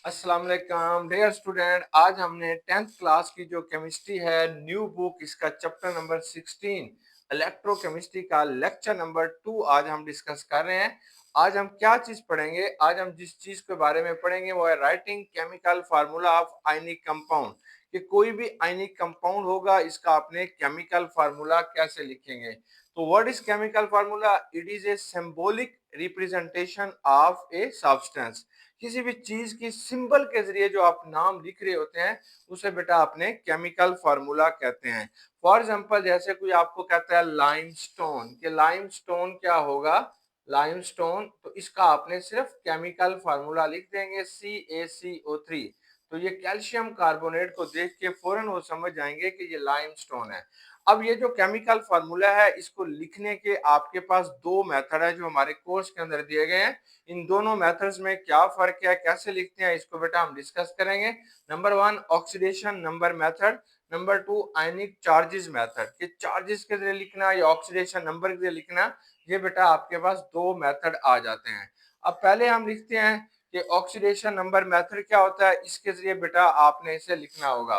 अस्सलाम वालेकुम dear student. आज हमने 10th क्लास की जो केमिस्ट्री है न्यू बुक, इसका चैप्टर नंबर 16 इलेक्ट्रोकेमिस्ट्री का लेक्चर नंबर 2 आज हम डिस्कस कर रहे हैं। आज हम क्या चीज पढ़ेंगे? आज हम जिस चीज के बारे में पढ़ेंगे वो है writing chemical formula of ionic compound. कि कोई भी आयनिक कंपाउंड होगा, इसका आपने केमिकल फार्मूला कैसे लिखेंगे। तो what is chemical formula? It is a symbolic representation of a substance. किसी भी चीज की सिंबल के जरिए जो आप नाम लिख रहे होते हैं उसे बेटा आपने केमिकल फार्मूला कहते हैं। फॉर एग्जांपल, जैसे कोई आपको कहता है लाइमस्टोन, कि लाइमस्टोन क्या होगा? लाइमस्टोन, तो इसका आपने सिर्फ केमिकल फार्मूला लिख देंगे CaCO3। तो ये कैल्शियम कार्बोनेट को देख के फौरन वो समझ जाएंगे कि ये लाइमस्टोन है। अब ये जो केमिकल फार्मूला है, इसको लिखने के आपके पास दो मेथड है जो हमारे कोर्स के अंदर दिए गए हैं। इन दोनों मेथड्स में क्या फर्क है, कैसे लिखते हैं, इसको बेटा हम डिस्कस करेंगे। Number 1 oxidation number method, number 2 आयनिक चार्जेस मेथड। कि चार्जेस के जरिए लिखना या ऑक्सीडेशन नंबर के जरिए लिखना, ये बेटा आपके पास दो मेथड आ जाते हैं। अब पहले हम लिखते हैं कि ऑक्सीडेशन नंबर मेथड क्या होता है। इसके जरिए बेटा आपने इसे लिखना होगा।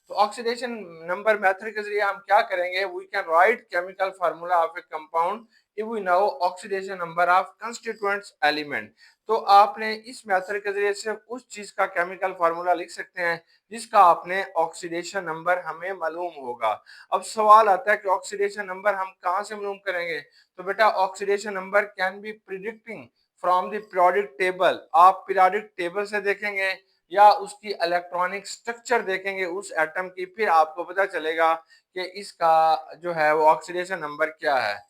तो ऑक्सीडेशन नंबर मेथड के जरिए हम क्या करेंगे? We can write chemical formula of a compound if we know oxidation number of constituents element। तो आपने इस मेथड के जरिए सिर्फ उस चीज का केमिकल फार्मूला लिख सकते हैं जिसका आपने ऑक्सीडेशन नंबर हमें मालूम होगा। अब सवाल आता है कि ऑक्सीडेशन नंबर हम कहाँ से मालूम करेंगे? तो बेटा oxidation number can be predicting from the periodic table. आप पीरियोडिक टेबल से देखेंगे या उसकी इलेक्ट्रॉनिक स्ट्रक्चर देखेंगे उस एटम की, फिर आपको पता चलेगा कि इसका जो है वो ऑक्सीडेशन नंबर क्या है।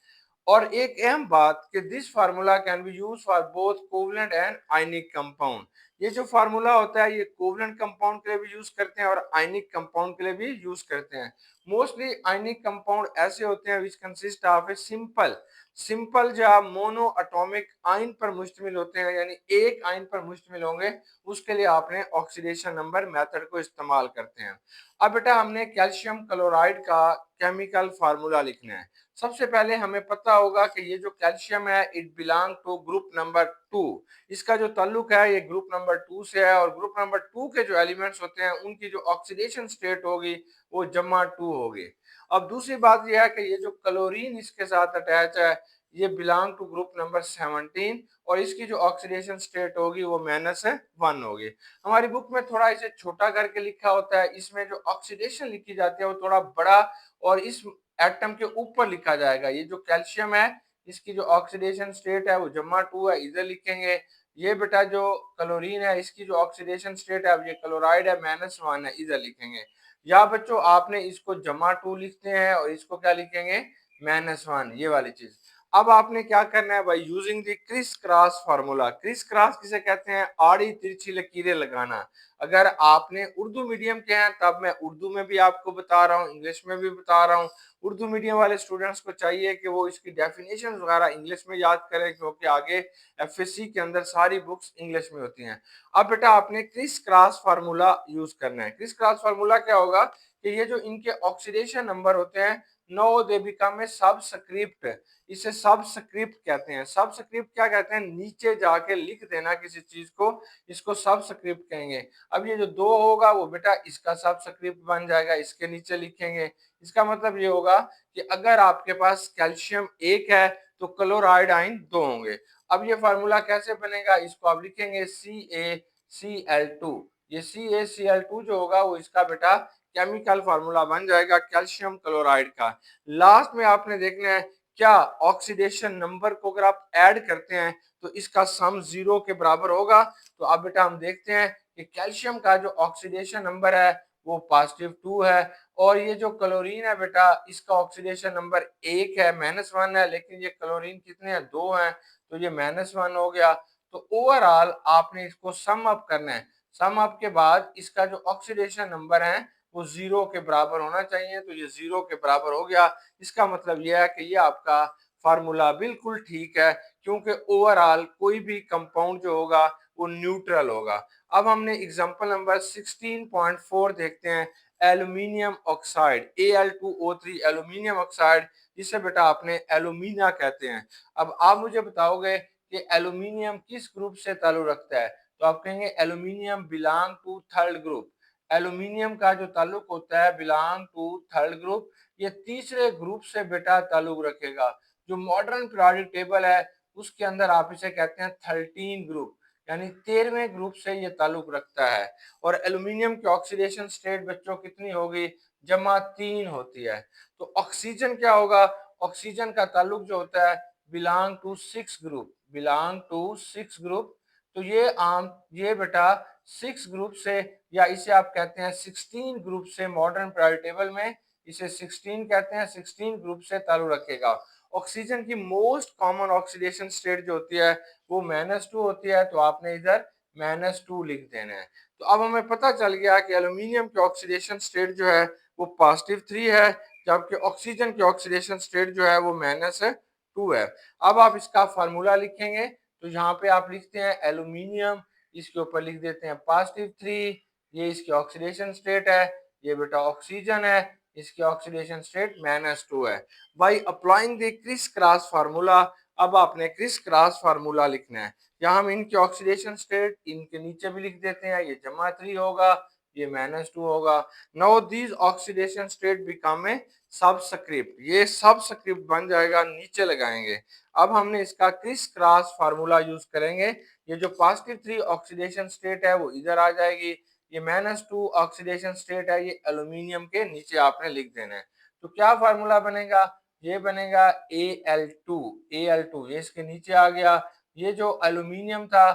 और एक अहम बात कि this formula can be use for both covalent and ionic compound. ये जो फार्मूला होता है ये कोवलेंट कंपाउंड के लिए भी यूज करते हैं और आयनिक कंपाउंड के लिए भी यूज करते हैं। मोस्टली आयनिक कंपाउंड ऐसे होते हैं विच consist of a simple simple या मोनो एटॉमिक आयन पर मुश्तमिल होते हैं, यानी एक आयन पर मुश्तमिल होंगे। उसके लिए आपने ऑक्सीडेशन नंबर मेथड को इस्तेमाल करते हैं। अब बेटा हमने कैल्शियम क्लोराइड का केमिकल फार्मूला लिखना है। सबसे पहले हमें पता होगा कि ये जो कैल्शियम है it belong to group number 2। इसका जो ताल्लुक है ये ग्रुप नंबर 2 से है, और ग्रुप नंबर 2 के जो एलिमेंट्स होते हैं उनकी जो ऑक्सीडेशन स्टेट होगी वो जमा 2 होगी। अब दूसरी बात यह है कि ये जो क्लोरीन इसके साथ अटैच है ये बिलोंग टू ग्रुप नंबर 17, और इसकी जो ऑक्सीडेशन स्टेट होगी वो -1 होगी। हमारी बुक में थोड़ा इसे छोटा करके लिखा होता है, इसमें जो ऑक्सीडेशन लिखी जाती है वो थोड़ा बड़ा और इस एटम के ऊपर लिखा जाएगा। ये जो कैल्शियम है इसकी जो ऑक्सीडेशन स्टेट है वो जमा 2 है, इधर लिखेंगे। ये बेटा जो क्लोरीन है इसकी जो ऑक्सीडेशन स्टेट है, अब ये क्लोराइड है, -1 है, इधर लिखेंगे। या बच्चों आपने इसको जमा 2 लिखते हैं और इसको क्या लिखेंगे? -1, ये वाली चीज। अब आपने क्या करना है? Bye using the criss cross formula. Criss cross किसे कहते हैं? आड़ी तिरछी लकीरें लगाना। अगर आपने उर्दू मीडियम के हैं तब मैं उर्दू में भी आपको बता रहा हूँ, इंग्लिश में भी बता रहा हूँ। उर्दू मीडियम वाले स्टूडेंट्स को चाहिए कि वो इसकी डेफिनेशन वगैरह इंग्लिश में याद करें, क्योंकि आगे एफएससी के अंदर सारी बुक्स इंग्लिश में होती हैं। अब बेटा आपने क्रिस क्रॉस फार्मूला यूज करना है। क्रिस क्रॉस फार्मूला क्या होगा कि ये जो इनके ऑक्सीडेशन नंबर होते हैं, no they become a subscript. इसे सबस्क्रिप्ट कहते हैं। सबस्क्रिप्ट क्या कहते हैं? नीचे जाके लिख देना किसी चीज को, इसको सबस्क्रिप्ट कहेंगे। अब ये जो 2 होगा वो बेटा इसका सबस्क्रिप्ट बन जाएगा, इसके नीचे लिखेंगे। इसका मतलब ये होगा कि अगर आपके पास कैल्शियम 1 है तो क्लोराइड आयन 2 होंगे। अब ये फार्मूला कैसे बनेगा? इसको आप लिखेंगे CaCl2। ये CaCl2 जो होगा वो इसका बेटा केमिकल फार्मूला बन जाएगा कैल्शियम क्लोराइड का। लास्ट में आपने देखना है क्या ऑक्सीडेशन नंबर को अगर आप ऐड करते हैं तो इसका सम 0 के बराबर होगा। तो अब बेटा हम देखते हैं कि कैल्शियम का जो ऑक्सीडेशन नंबर है वो +2 है, और ये जो क्लोरीन है बेटा इसका ऑक्सीडेशन नंबर 1 है, -1 है, लेकिन ये क्लोरीन कितने हैं? 2 हैं, तो ये -1 हो गया। तो ओवरऑल आपने इसको सम अप करना है। सम अप के बाद इसका जो ऑक्सीडेशन नंबर है वो 0 के बराबर होना चाहिए, तो ये 0 के बराबर हो गया। इसका मतलब यह है कि ये आपका फार्मूला बिल्कुल ठीक है, क्योंकि ओवरऑल कोई भी कंपाउंड जो होगा वो न्यूट्रल होगा। अब हमने एग्जांपल नंबर 16.4 देखते हैं। Aluminium oxide Al2O3 aluminium oxide, जिसे बेटा आपने एल्यूमिना कहते हैं। अब आप मुझे बताओगे कि एल्यूमिनियम किस ग्रुप से ताल्लुक रखता है? तो आप कहेंगे aluminium belong to third group. Aluminium का जो ताल्लुक होता है बिलोंग टू थर्ड ग्रुप, ये तीसरे ग्रुप से बेटा ताल्लुक रखेगा। जो मॉडर्न पीरियोडिक टेबल है उसके अंदर आप इसे कहते हैं 13 ग्रुप, यानी 13वें ग्रुप से ये ताल्लुक रखता है। और एल्यूमिनियम की ऑक्सीडेशन स्टेट बच्चों कितनी होगी? जमा 3 होती है। तो ऑक्सीजन क्या होगा? ऑक्सीजन का ताल्लुक जो होता है belong to 6 group, belong to 6 group. तो ये बेटा 6 ग्रुप से, या इसे आप कहते हैं 16 ग्रुप से, मॉडर्न पीरियोडिक टेबल में इसे 16 कहते हैं, 16 ग्रुप से ताल्लुक रखेगा। ऑक्सीजन की मोस्ट कॉमन ऑक्सीडेशन स्टेट जो होती है वो -2 होती है, तो आपने इधर -2 लिख देना है। तो अब हमें पता चल गया कि एल्यूमिनियम की ऑक्सीडेशन स्टेट जो है वो +3 है, जबकि ऑक्सीजन की ऑक्सीडेशन स्टेट जो है वो -2 है। अब आप इसका फार्मूला लिखेंगे, तो यहाँ पे आप लिखते हैं एल्यूमिनियम, इसके ऊपर लिख देते हैं +3, ये इसकी ऑक्सीडेशन स्टेट है, ये बेटा ऑक्सीजन है, इसकी ऑक्सीडेशन स्टेट -2 है। By applying the criss cross formula, अब आपने क्रिस क्रॉस फार्मूला लिखना है। यहाँ हम इनकी ऑक्सीडेशन स्टेट इनके नीचे भी लिख देते हैं, ये -3 होगा, ये -2 होगा। Now this oxidation state become a subscript, ये सबस्क्रिप्ट बन जाएगा, नीचे लगाएंगे। अब हमने इसका क्रिस क्रॉस फार्मूला यूज करेंगे। ये जो +3 ऑक्सीडेशन स्टेट है वो इधर आ जाएगी, ये -2 ऑक्सीडेशन स्टेट है ये एल्यूमिनियम के नीचे आपने लिख देना है। तो क्या फार्मूला बनेगा? ये बनेगा Al2, Al2 ये इसके नीचे आ गया। ये जो एल्यूमिनियम था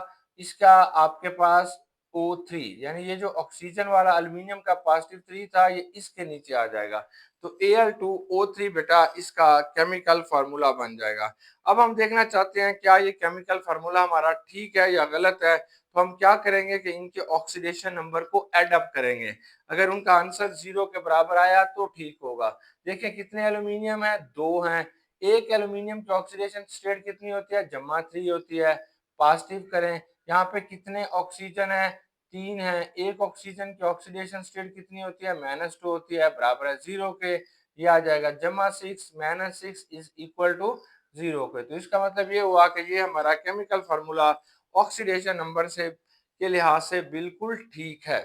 इसका आपके पास O3, यानी ये जो ऑक्सीजन वाला एल्यूमिनियम का +3 था ये इसके नीचे आ जाएगा। तो Al2O3 बेटा इसका केमिकल फार्मूला बन जाएगा। अब हम देखना चाहते हैं क्या ये केमिकल फार्मूला हमारा ठीक है या गलत है। तो हम क्या करेंगे कि इनके ऑक्सीडेशन नंबर को एड अप करेंगे। अगर उनका आंसर 0 के बराबर आया तो ठीक होगा। देखिए कितने एल्यूमिनियम है? 2 हैं। एक एल्यूमिनियम की ऑक्सीडेशन स्टेट कितनी होती है? -3 होती है। पॉजिटिव करें, यहाँ पे कितने ऑक्सीजन है? 3 है। एक ऑक्सीजन की ऑक्सीडेशन स्टेट कितनी होती है? -2 होती है, बराबर है 0 के। ये आ जाएगा -6 -6 इज इक्वल टू 0 के। तो इसका मतलब ये हुआ कि ये हमारा केमिकल फार्मूला ऑक्सीडेशन नंबर से के लिहाज से बिल्कुल ठीक है।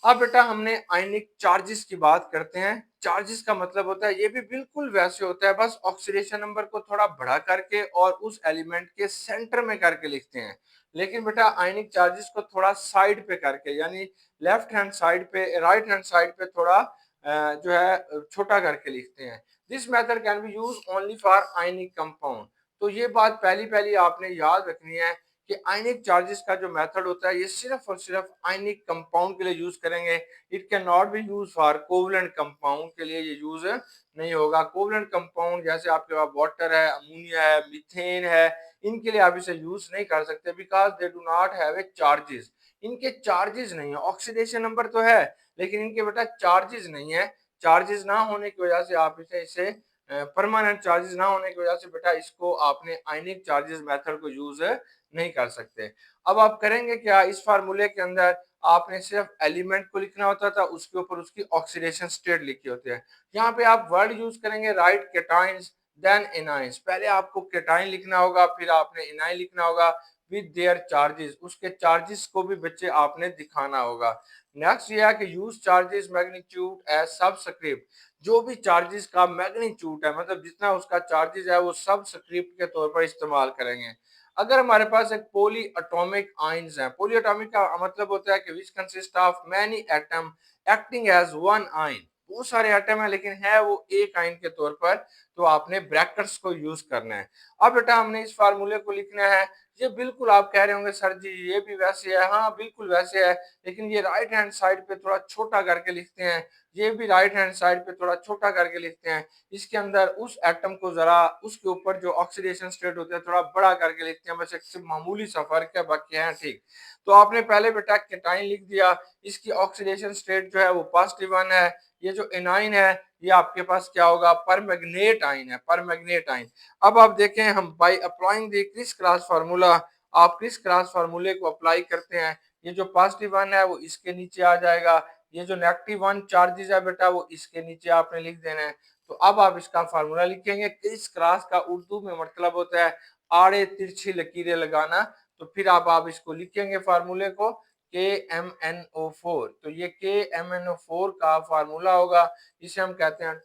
अब बेटा हमने आयनिक चार्जेस की बात करते हैं। चार्जेस का मतलब होता है ये भी बिल्कुल वैसे होता है, बस ऑक्सीडेशन नंबर को थोड़ा बढ़ा करके और उस एलिमेंट के सेंटर में करके लिखते हैं। लेकिन बेटा आयनिक चार्जेस को थोड़ा साइड पे करके, यानी लेफ्ट हैंड साइड पे, राइट हैंड साइड पे थोड़ा जो है छोटा करके लिखते हैं। This method can be use only for ionic compound. तो ये बात पहली पहली आपने याद रखनी है कि आयनिक चार्जेस का जो मेथड होता है ये सिर्फ और सिर्फ आयनिक कंपाउंड के लिए यूज करेंगे। It can not be use for covalent compound के लिए ये यूज नहीं होगा। कोवलेंट कंपाउंड जैसे आपके पास वाटर है, अमोनिया है, मीथेन है, इनके लिए आप इसे यूज नहीं कर सकते because they do not have a charges. इनके चार्जेस नहीं है, ऑक्सीडेशन नंबर तो है लेकिन इनके बेटा चार्जेस नहीं है। चार्जेस ना होने की वजह से आप इसे परमानेंट चार्जेस ना होने की वजह से बेटा इसको आपने आयनिक चार्जेस मेथड को यूज नहीं कर सकते। अब आप करेंगे क्या? इस फार्मूले के अंदर आपने सिर्फ एलिमेंट को लिखना होता था, उसके ऊपर उसकी ऑक्सीडेशन स्टेट लिखी होती है। यहाँ पे आप वर्ड यूज करेंगे राइट केटाइंस देन एनाइंस। पहले आपको केटाइन लिखना होगा, फिर आपने एनाइन लिखना होगा विद देयर चार्जेस, उसके चार्जेस को भी बच्चे आपने दिखाना होगा। नेक्स्ट ये है कि use charges magnitude as subscript. जो भी चार्जेस का मैग्नीट्यूड है, मतलब जितना उसका चार्जेस है, वो सबस्क्रिप्ट के तौर पर इस्तेमाल करेंगे। अगर हमारे पास एक पॉली एटॉमिक आयंस है, पॉली एटॉमिक का मतलब होता है कि which consist of many atom acting as one ion. बहुत सारे एटम है लेकिन है वो एक आयन के तौर पर, तो आपने ब्रैकेट्स को यूज करना है। अब बेटा हमने इस फार्मूले को लिखना है। ये बिल्कुल आप कह रहे होंगे सर जी ये भी वैसे है, हाँ बिल्कुल वैसे है, लेकिन ये राइट हैंड साइड पे थोड़ा छोटा करके लिखते हैं, ये भी राइट हैंड साइड पे थोड़ा छोटा करके लिखते हैं। इसके अंदर उस एटम को जरा उसके ऊपर जो ऑक्सीडेशन स्टेट होते हैं थोड़ा बड़ा करके लिखते हैं, बस एक सिर्फ मामूली सा फर्क है, बाकी है ठीक। तो आपने पहले बेटा केटाइन लिख दिया, इसकी ऑक्सीडेशन स्टेट जो है वो +1 है। ये जो एनाइन है ये आपके पास क्या होगा? परमैंगनेट आयन है, परमैंगनेट आयन। अब आप देखें हम by applying the criss cross formula, आप क्रिस क्रॉस फार्मूले को अप्लाई करते हैं, ये जो +1 है वो इसके नीचे आ जाएगा, ये जो -1 चार्जेस है बेटा वो इसके नीचे आपने लिख देना है। तो अब आप इसका फार्मूला लिखेंगे। क्रिस क्रॉस का उर्दू में मतलब होता है आड़े तिरछी लकीरें लगाना। तो फिर आप इसको लिखेंगे फार्मूले को KMnO4। तो ये KMnO4 का फार्मूला होगा, इसे हम कहते हैं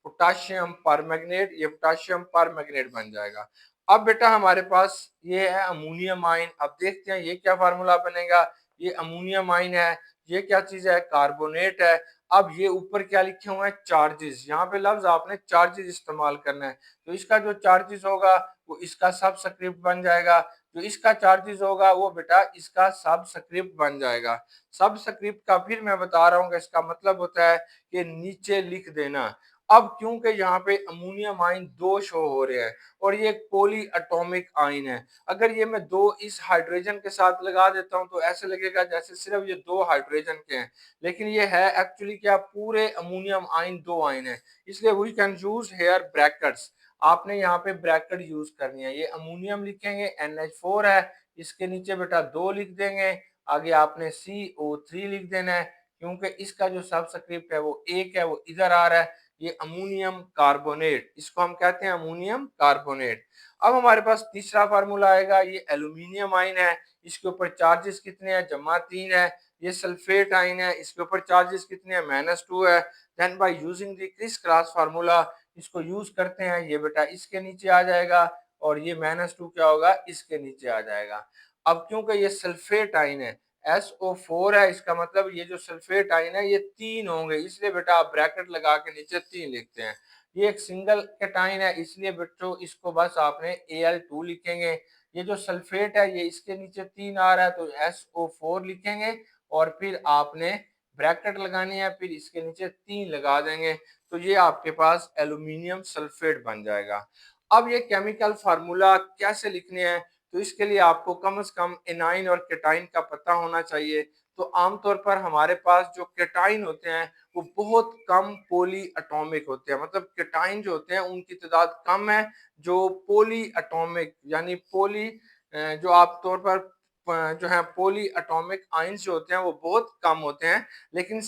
पोटाशियम परमैंगनेट। ये पोटाशियम परमैंगनेट बन जाएगा। अब बेटा हमारे पास ये है अमोनियम आयन। अब देखते हैं ये क्या फार्मूला बनेगा। ये अमोनियम आयन है, ये क्या चीज है, कार्बोनेट है। अब ये ऊपर क्या लिखे हुए हैं, चार्जेस। यहाँ पे लफ्ज आपने चार्जेस इस्तेमाल करना है। तो इसका जो चार्जेस होगा वो इसका सबस्क्रिप्ट बन जाएगा, जो इसका चार्जेस होगा वो बेटा इसका सबस्क्रिप्ट बन जाएगा। सबस्क्रिप्ट का फिर मैं बता रहा हूँ कि इसका मतलब होता है कि नीचे लिख देना। अब क्योंकि यहाँ पे अमोनियम आयन दो शो हो रहे हैं और ये एक पॉली एटॉमिक आयन है, अगर ये मैं दो इस हाइड्रोजन के साथ लगा देता हूँ तो ऐसे लगेगा जैसे सिर्फ ये दो हाइड्रोजन के हैं, लेकिन ये है एक्चुअली क्या, पूरे अमोनियम आयन दो आयन है। इसलिए we can use here brackets. आपने यहाँ पे ब्रैकेट यूज करनी है। ये अमोनियम लिखेंगे NH4 है, इसके नीचे बेटा दो लिख देंगे, आगे आपने CO3 लिख देना है, क्योंकि इसका जो सबस्क्रिप्ट है वो एक है, वो इधर आ रहा है। ये अमोनियम कार्बोनेट, इसको हम कहते हैं अमोनियम कार्बोनेट। अब हमारे पास तीसरा फार्मूला आएगा, ये एल्यूमिनियम आयन है, इसके ऊपर चार्जेस कितने हैं, जमा 3 है। ये सल्फेट आयन है, इसके ऊपर चार्जेस कितने हैं, -2 है। Then by using the criss cross formula, इसको यूज करते हैं, ये बेटा इसके नीचे आ जाएगा और ये -2 क्या होगा, इसके नीचे आ जाएगा। अब क्योंकि ये सल्फेट आयन है, SO4 है, इसका मतलब ये जो सल्फेट आयन है ये 3 होंगे, इसलिए बेटा आप ब्रैकेट लगा के नीचे 3 लिखते हैं। ये एक सिंगल कैटायन है, इसलिए बच्चों इसको बस आपने Al2 लिखेंगे। ये जो सल्फेट है ये इसके नीचे 3 आ रहा है तो SO4 लिखेंगे और फिर आपने ब्रैकेट लगानी है, फिर इसके नीचे 3 लगा देंगे, तो ये आपके पास एल्यूमिनियम सल्फेट बन जाएगा। अब ये केमिकल फार्मूला कैसे लिखने हैं, तो इसके लिए आपको कम से कम एनाइन और केटाइन का पता होना चाहिए। तो आमतौर पर हमारे पास जो केटाइन होते हैं वो बहुत कम पॉली एटॉमिक होते हैं, मतलब केटाइन जो होते हैं उनकी तादाद कम है। जो पॉली एटॉमिक यानी पॉली जो आप तौर पर जो है पॉली एटॉमिक आयंस जो होते हैं वो बहुत कम होते हैं, लेकिन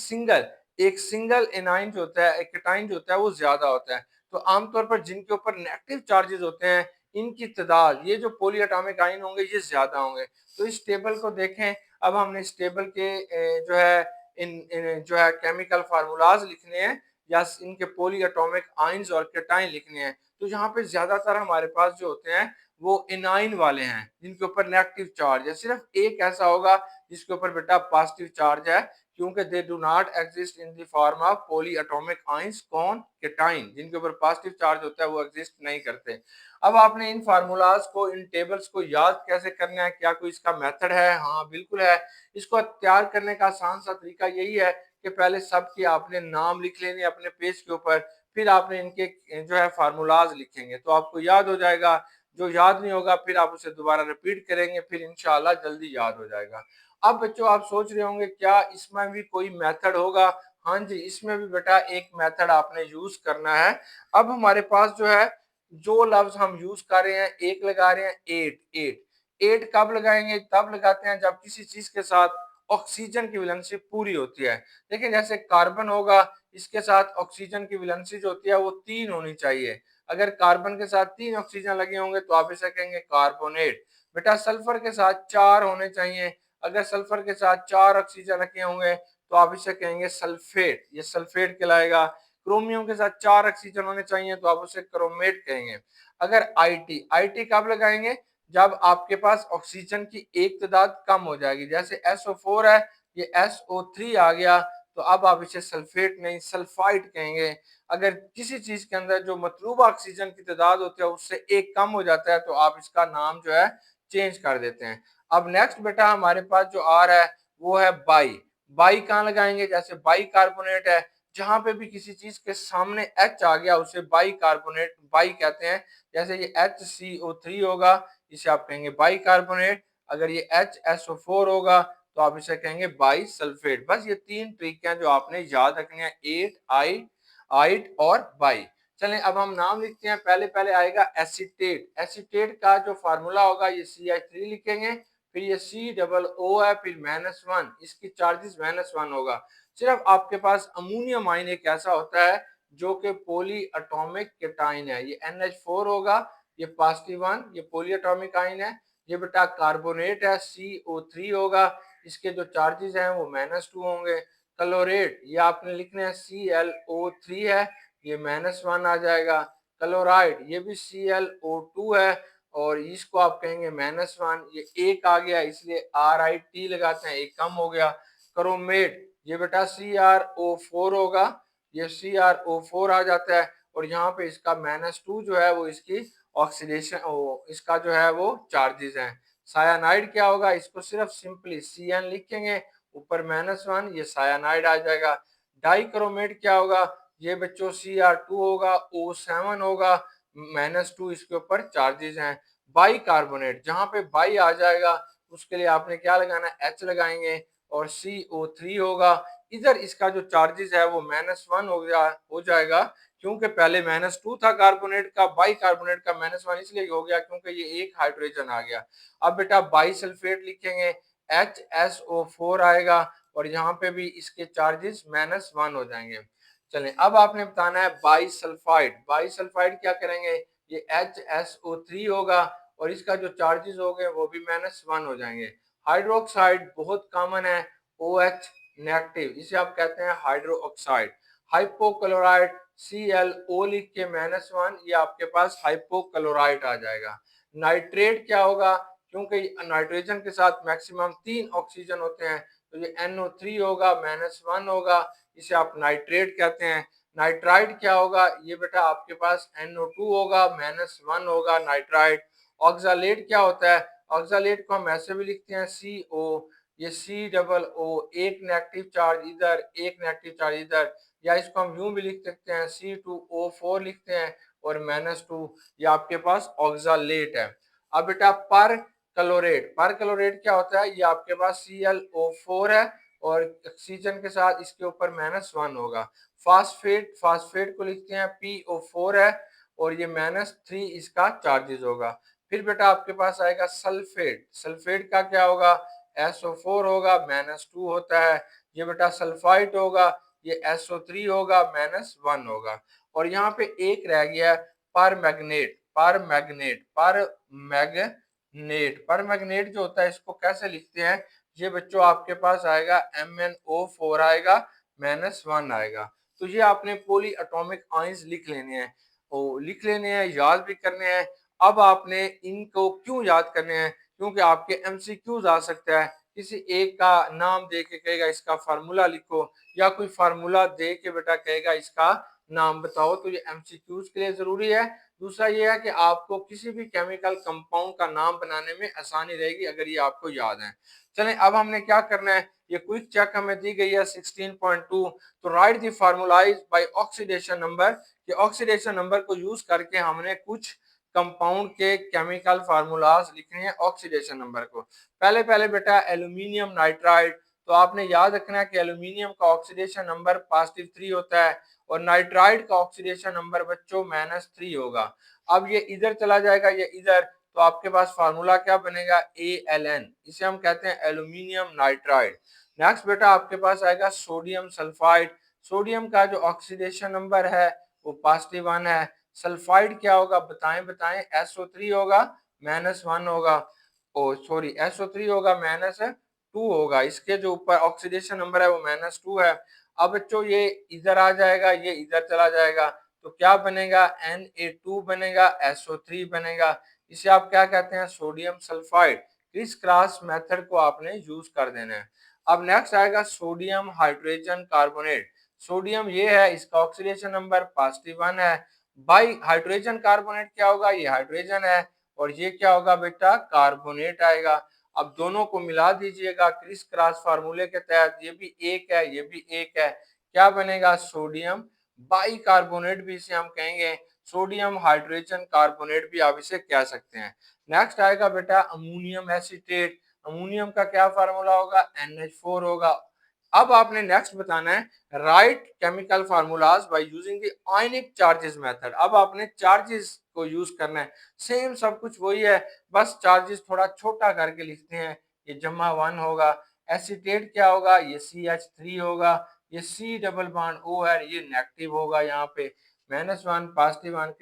एक सिंगल एनाइन जो होता है, एक केटाइन जो होता है वो ज्यादा होता है। तो आमतौर पर जिनके ऊपर नेगेटिव चार्जेस होते हैं इनकी तादाद, ये जो पॉली एटॉमिक आयन होंगे ये ज्यादा होंगे। तो इस टेबल को देखें। अब हमने इस टेबल के जो है इन जो है केमिकल फार्मूलाज लिखने हैं या इनके पॉली एटॉमिक आयंस और केटाइन लिखने हैं। तो यहाँ पे ज्यादातर हमारे पास जो होते हैं वो एनाइन वाले हैं जिनके ऊपर नेगेटिव चार्ज है। सिर्फ एक ऐसा होगा जिसके ऊपर बेटा पॉजिटिव चार्ज है, क्योंकि they do not exist in the form of poly atomic ions. कौन, केटाइन, जिनके ऊपर पॉजिटिव चार्ज होता है वो एग्जिस्ट नहीं करते। अब आपने इन फार्मूलाज को, इन टेबल्स को याद कैसे करना है, क्या कोई इसका मेथड है? हाँ बिल्कुल है। इसको तैयार करने का आसान सा तरीका यही है कि पहले सबके आपने नाम लिख लेने अपने पेज के ऊपर, फिर आपने इनके जो है फार्मूलाज लिखेंगे तो आपको याद हो जाएगा। जो याद नहीं होगा फिर आप उसे दोबारा रिपीट करेंगे, फिर इंशाल्लाह जल्दी याद हो जाएगा। अब बच्चों आप सोच रहे होंगे क्या इसमें भी कोई मेथड होगा? हाँ जी, इसमें भी बेटा एक मेथड आपने यूज करना है। अब हमारे पास जो है जो लफ्ज हम यूज कर रहे हैं, एक लगा रहे हैं एट। एट कब लगाएंगे? तब लगाते हैं जब किसी चीज के साथ ऑक्सीजन की वैलेंसी पूरी होती है। लेकिन जैसे कार्बन होगा, इसके साथ ऑक्सीजन की वैलेंसी जो होती है वो 3 होनी चाहिए। अगर कार्बन के साथ 3 ऑक्सीजन लगे होंगे तो आप इसे कहेंगे कार्बोनेट। बेटा सल्फर के साथ 4 होने चाहिए, अगर सल्फर के साथ 4 ऑक्सीजन रखे होंगे तो आप इसे कहेंगे सल्फेट, ये सल्फेट कहलाएगा। क्रोमियम के साथ 4 ऑक्सीजन होने चाहिए तो आप उसे क्रोमेट कहेंगे। अगर आईटी कब लगाएंगे? जब आपके पास ऑक्सीजन की एक तादाद कम हो जाएगी, जैसे SO4 है, ये SO3 आ गया, तो अब आप इसे सल्फेट नहीं सल्फाइड कहेंगे। अगर किसी चीज के अंदर जो मतलूबा ऑक्सीजन की तादाद होती है उससे एक कम हो जाता है तो आप इसका नाम जो है चेंज कर देते हैं। अब नेक्स्ट बेटा हमारे पास जो आ रहा है वो है बाई। बाई कहाँ लगाएंगे? जैसे बाई कार्बोनेट है, जहां पे भी किसी चीज के सामने H आ गया उसे बाई कार्बोनेट बाई कहते हैं। जैसे ये HCO3 होगा, इसे आप कहेंगे बाई कार्बोनेट। अगर ये HSO4 होगा तो आप इसे कहेंगे बाई सल्फेट। बस ये 3 ट्रिक हैं जो आपने याद रखनी है, एट, आइट और बाई। चलें अब हम नाम लिखते हैं। पहले पहले आएगा एसीटेट। एसीटेट का जो फार्मूला होगा ये CH3 लिखेंगे, फिर ये COO है, फिर -1, इसकी चार्जेस -1 होगा। सिर्फ आपके पास अमोनियम आयन एक ऐसा होता है जो कि पॉली एटॉमिक केटाइन है, ये NH4 होगा, ये +1, ये पॉली एटॉमिक आयन है। ये बेटा कार्बोनेट है CO3 होगा, इसके जो चार्जेस हैं वो -2 होंगे। क्लोरेट ये आपने लिखना है ClO3 है, ये -1 आ जाएगा। क्लोराइड ये भी ClO2 है और इसको आप कहेंगे -1, ये एक आ गया इसलिए RiT लगाते हैं, एक कम हो गया। क्रोमेट ये बेटा CrO4 होगा, ये CrO4 आ जाता है और यहाँ पे इसका -2 जो है वो इसकी ऑक्सीडेशन इसका जो है वो चार्जेस हैं। सायानाइड क्या होगा, इसको सिर्फ सिंपली CN लिखेंगे, ऊपर -1, ये सायानाइड आ जाएगा। डाइक्रोमेट क्या होगा, ये बच्चों Cr2 होगा, O7 होगा, -2 इसके ऊपर चार्जेस हैं। बाई कार्बोनेट जहाँ पे बाई आ जाएगा उसके लिए आपने क्या लगाना है, H लगाएंगे और CO3 होगा। इधर इसका जो चार्जेस है वो -1 हो जाएगा क्योंकि पहले -2 था कार्बोनेट का, बाई कार्बोनेट का -1 इसलिए हो गया क्योंकि ये एक हाइड्रोजन आ गया। अब बेटा बाई सल्फेट लिखेंगे, HSO4 आएगा और यहाँ पे भी इसके चार्जेस -1 हो जाएंगे। चलें अब आपने बताना है बाई सल्फाइड। बाई सल्फाइड क्या करेंगे, ये HSO3 होगा और इसका जो चार्जेस हो गए वो भी -1 हो जाएंगे। हाइड्रोक्साइड बहुत कॉमन है, OH नेगेटिव, इसे आप कहते हैं हाइड्रो ऑक्साइड। हाइपोक्लोराइड ClO लिख के -1, ये आपके पास हाइपोक्लोराइड आ जाएगा। नाइट्रेट क्या होगा, क्योंकि नाइट्रोजन के साथ मैक्सिमम 3 ऑक्सीजन होते हैं तो ये NO3 होगा, -1 होगा, इसे आप नाइट्रेट कहते हैं। नाइट्राइड क्या होगा, ये बेटा आपके पास NO2 होगा, -1 होगा नाइट्राइड। ऑक्सालेट क्या होता है, ऑक्सालेट को हम ऐसे भी लिखते हैं CO, ये COO, एक नेगेटिव चार्ज इधर, एक नेगेटिव चार्ज इधर, या इसको हम यूं भी लिख सकते हैं C2O4 लिखते हैं और -2, ये आपके पास ऑक्सालेट है। अब बेटा पर क्लोरेट क्या होता है, ये आपके पास ClO4 है और ऑक्सीजन के साथ इसके ऊपर -1 होगा। फास्फेट को लिखते हैं PO4 है और ये -3 इसका चार्जेस होगा। फिर बेटा आपके पास आएगा सल्फेट का क्या होगा, SO4 होगा, -2 होता है। ये बेटा सल्फाइड होगा, ये SO3 होगा, -1 होगा। और यहाँ पे एक रह गया परमैग्नेट जो होता है इसको कैसे लिखते हैं, ये बच्चों आपके पास आएगा MnO4 आएगा, -1 आएगा। तो ये आपने पॉली एटॉमिक आयंस लिख लेने हैं, याद भी करने हैं। अब आपने इनको क्यों याद करने हैं, क्योंकि आपके MCQs आ सकता है, किसी एक का नाम दे के कहेगा इसका फार्मूला लिखो, या कोई फार्मूला दे के बेटा कहेगा इसका नाम बताओ, तो ये MCQs के लिए जरूरी है। दूसरा ये है कि आपको किसी भी केमिकल कंपाउंड का नाम बनाने में आसानी रहेगी अगर ये आपको याद है। चलें अब हमने क्या करना है, ये क्विक चेक हमें दी गई है 16.2, तो write the formulas by oxidation number, कि ऑक्सीडेशन नंबर को यूज करके हमने कुछ कंपाउंड के केमिकल फार्मूलाज लिखने हैं ऑक्सीडेशन नंबर को। पहले पहले बेटा एल्यूमिनियम नाइट्राइड, तो आपने याद रखना है कि एल्यूमिनियम का ऑक्सीडेशन नंबर +3 होता है और नाइट्राइड का ऑक्सीडेशन नंबर बच्चों -3 होगा। अब ये इधर चला जाएगा, ये इधर, तो आपके पास फार्मूला क्या बनेगा, ALN, इसे हम कहते हैं एल्यूमिनियम नाइट्राइड। नेक्स्ट बेटा आपके पास आएगा सोडियम सल्फाइड। सोडियम का जो ऑक्सीडेशन नंबर है वो +1 है। सल्फाइड क्या होगा, बताएं SO3 होगा, -1 होगा, ओ सॉरी SO3 होगा, -2 होगा, इसके जो ऊपर ऑक्सीडेशन नंबर है वो -2 है। अब बच्चों ये इधर आ जाएगा, ये इधर चला जाएगा, तो क्या बनेगा, Na2 बनेगा, SO3 बनेगा, इसे आप क्या कहते हैं, sodium sulphide. Criss cross method को आपने यूज कर देना है। अब नेक्स्ट आएगा सोडियम हाइड्रोजन कार्बोनेट। सोडियम ये है, इसका ऑक्सीडेशन नंबर +1 है। बाई हाइड्रोजन कार्बोनेट क्या होगा, ये हाइड्रोजन है और ये क्या होगा बेटा, कार्बोनेट आएगा। अब दोनों को मिला दीजिएगा क्रिस क्रॉस फार्मूले के तहत, ये भी एक है, ये भी एक है, क्या बनेगा, सोडियम बाई कार्बोनेट भी इसे हम कहेंगे, सोडियम हाइड्रोजन कार्बोनेट भी आप इसे कह सकते हैं। नेक्स्ट आएगा बेटा अमोनियम एसीटेट। अमोनियम का क्या फार्मूला होगा, NH4 होगा। अब आपने नेक्स्ट बताना है right chemical formulas bye using the ionic charges method. अब आपने चार्जेस को यूज करना है, सेम सब कुछ वही है, बस चार्जेस थोड़ा छोटा करके लिखते हैं। ये जमा 1 होगा, एसीटेट क्या होगा, ये CH3 होगा, ये C डबल बॉन्ड O है, ये नेगेटिव होगा, यहाँ पे -1 +1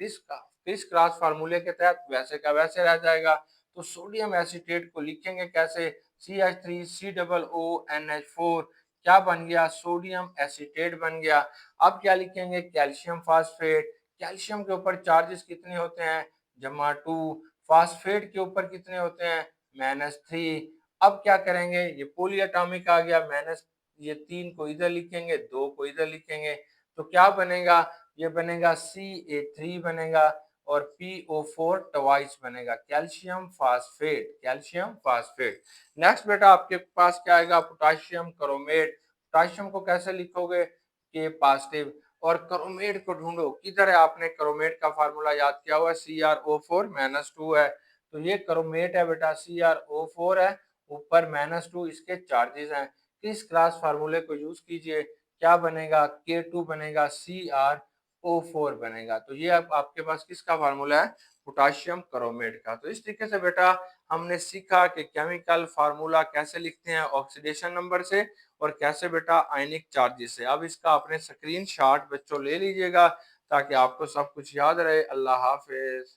क्रिस क्रॉस फार्मूले के तहत वैसे का वैसे रह जाएगा। तो सोडियम एसीटेट को लिखेंगे कैसे, CH3COONH4 क्या बन गया, सोडियम एसीटेट बन गया। अब क्या लिखेंगे, कैल्शियम फास्फेट, कैल्शियम के ऊपर चार्जेस कितने होते हैं, -2, फास्फेट के ऊपर कितने होते हैं, -3। अब क्या करेंगे, ये पोली एटॉमिक आ गया, माइनस ये 3 को इधर लिखेंगे, 2 को इधर लिखेंगे, तो क्या बनेगा, ये बनेगा Ca3 बनेगा और PO4 ट्वाइस बनेगा, calcium phosphate, calcium phosphate. Next बेटा आपके पास क्या आएगा, पोटाशियम क्रोमेट। पोटाशियम को कैसे लिखोगे, के पॉजिटिव। और क्रोमेट को ढूंढो, किधर है, आपने क्रोमेट का फार्मूला याद किया हुआ है, CrO4-2 है, तो ये क्रोमेट है बेटा, CrO4 है, ऊपर -2 इसके चार्जेस हैं। किस क्लास फार्मूले को यूज कीजिए, क्या बनेगा, K2 बनेगा, CrO4 बनेगा। तो ये अब आपके पास किसका फार्मूला है, पोटाशियम क्रोमेट का। तो इस तरीके से बेटा हमने सीखा कि केमिकल फार्मूला कैसे लिखते हैं ऑक्सीडेशन नंबर से और कैसे बेटा आयनिक चार्जेस से। अब इसका अपने स्क्रीनशॉट बच्चों ले लीजिएगा ताकि आपको सब कुछ याद रहे। अल्लाह हाफिज।